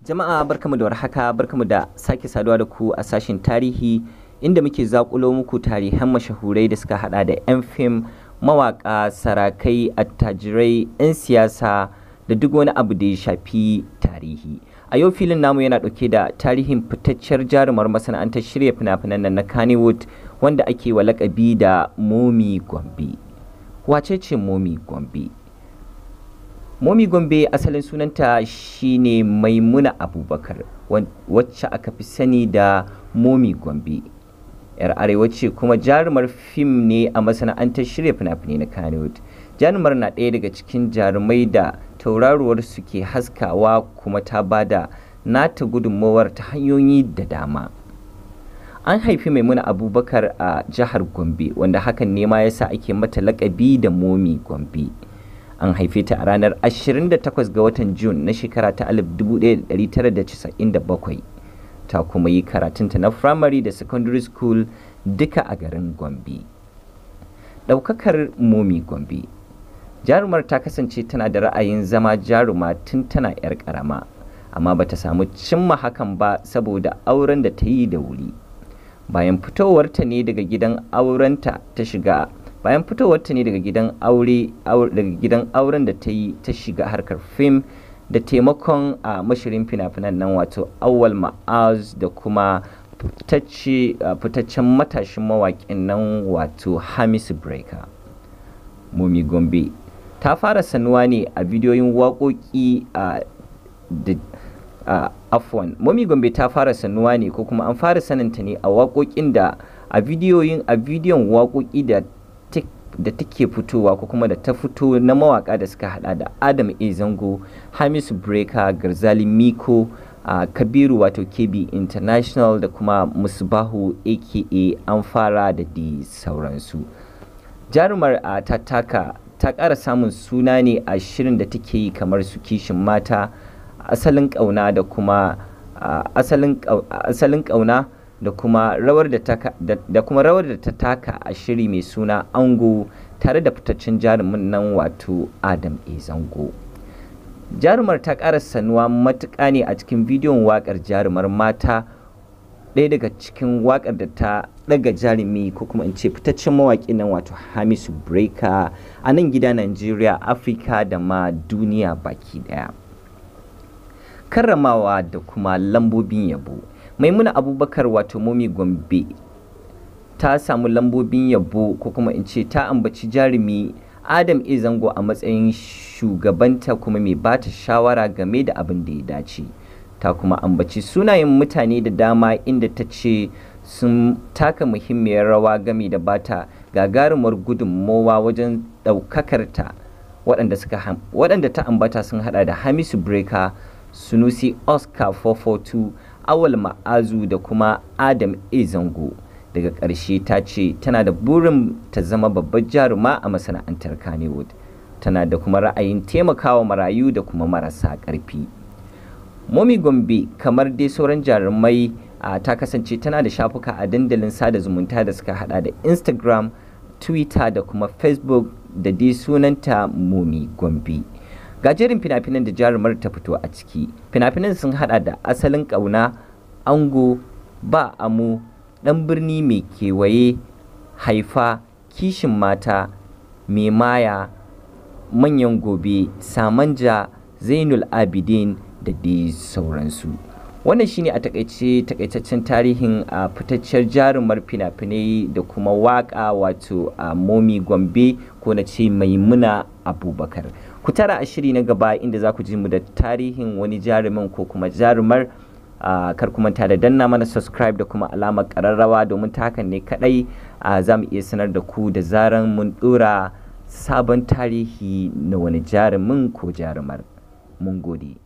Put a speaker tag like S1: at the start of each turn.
S1: Jama'a barkamu da warhaka, barkamu da sake saduwa da ku a sashin tarihi inda muke zakulo muku tarihan mashahurai da suka hada da 'yan fim, mawaka, sarakai, attajirai, 'yan siyasa da duk wani abu da ya shafi tarihi. A yau filin namu yana dauke da tarihin fitacciyar jarumar masana'antar shirya fina-finan nan na Kannywood wanda ake wa lakabi da Momi Gombe. Wace ce Momi Gombe? Momi Gombe asalin sunanta shine Maimuna Abubakar wacce aka fi sani da Momi Gombe. 'Yar arewa ce kuma jarumar fim ne a masana'antar shirya fina-finai na Kannywood. Jarumar na ɗaya daga cikin jarumai da tauraruwar su ke haskawa kuma ta bada nata gudunmawar ta hanyoyi da dama. An haifi Maimuna Abubakar a jihar Gombe wanda hakan ne ma yasa ake mata lakabi da Momi Gombe. An haife ta a ranar 28 ga watan Jun na shekara ta 1997. Ta kuma yi karatunta na primary da secondary school duka a garin Gombe. Ɗaukakar Momi Gombe. Jarumar ta kasance tana da ra'ayin zama jaruma tun tana 'yar ƙarama, amma bata samu cimma hakan ba saboda auren da ta yi da wuri. Bayan fitowarta ne daga gidan aurenta ta shiga bayan fitowarta ne daga gidan auren da ta yi ta shiga harkar fim da taimakon a mashirin fina-finan nan wato Awwal Ma'az da kuma fitaccen matashin mawaƙin nan wato Hamisu Breaker. Momi Gombe ta fara sanuwa ne a bidiyoyin waƙoƙi Momi Gombe ta fara sanuwa ne ko kuma an fara saninta ne a waƙoƙin da a bidiyon waƙoƙi da take fitowa ko kuma da ta fito na mawaka da suka hada da Adam A Zango, Hamisu Breaker, Garzali Miko, Kabiru wato KB International da kuma Musbahu aka Amfara da di sauransu. Jarumar ta ƙara samun suna ne a shirin da take yi kamar su Kishin Mata, Asalin Ƙauna da kuma Asalin Ƙauna da kuma rawar da ta taka a shiri mai suna Ango tare da fitaccen jarumin nan wato Adam A Zango. Jarumar ta ƙara sanuwa matuƙa ne a cikin bidiyon waƙar Jarumar Mata, ɗaya daga cikin waƙar da ta ɗaga jarumi ko kuma in ce fitaccen mawaƙi nan wato Hamisu Breaker a nan gida Najeriya, Afirka da ma duniya baki ɗaya. Karramawa da kuma lambobin yabo. Maimuna Abubakar wato Momi Gombe ta samu lambobin yabo ko kuma in ce ta ambaci jarumi Adam A Zango a matsayin shugabanta kuma mai bata shawara game da abin da ya dace. Ta kuma ambaci sunayen mutane da dama inda ta ce sun taka muhimmiyar rawa game da bata gagarumar gudunmowa wajen ɗaukakarta. Waɗanda ta ambata sun hada da Hamisu Breaker, Sunusi Oscar 442, Awwal Ma'azu da kuma Adam A Zango. Daga ƙarshe ta ce tana da burin ta zama babbar jaruma a masana'antar Kannywood. Tana da kuma ra'ayin taimakawa marayu da kuma marasa ƙarfi. Momi Gombe kamar dai sauran jarumai ta kasance tana da shafuka a dandalin sada zumunta da suka hada da Instagram, Twitter da kuma Facebook da dai sunanta Momi Gombe. Gajerin fina-finan da jarumar ta fito a ciki. Fina-finan sun hada da Asalin Ƙauna, Ango, Ba Amo, Ɗan Birni Mai Kewaye, Haifa, Kishin Mata, Mai Maya, Manyan Gobe, Samanja, Zainul Abidin da dai sauransu. Wannan shine a takaitaccen tarihin a fitacciyar jarumar fina-finai da kuma waka wato Momi Gombe ko na ce Maimuna Abubakar. Ku tara a shiri na gaba inda za ku ji mu da tarihin wani jarumin ko kuma jarumar. Kar ku manta da danna mana subscribe da kuma alamar ƙararrawa domin ta hakan ne kadai za mu iya sanar da ku da zaran mun dora sabon tarihi na wani jarumin ko jarumar. Mun gode.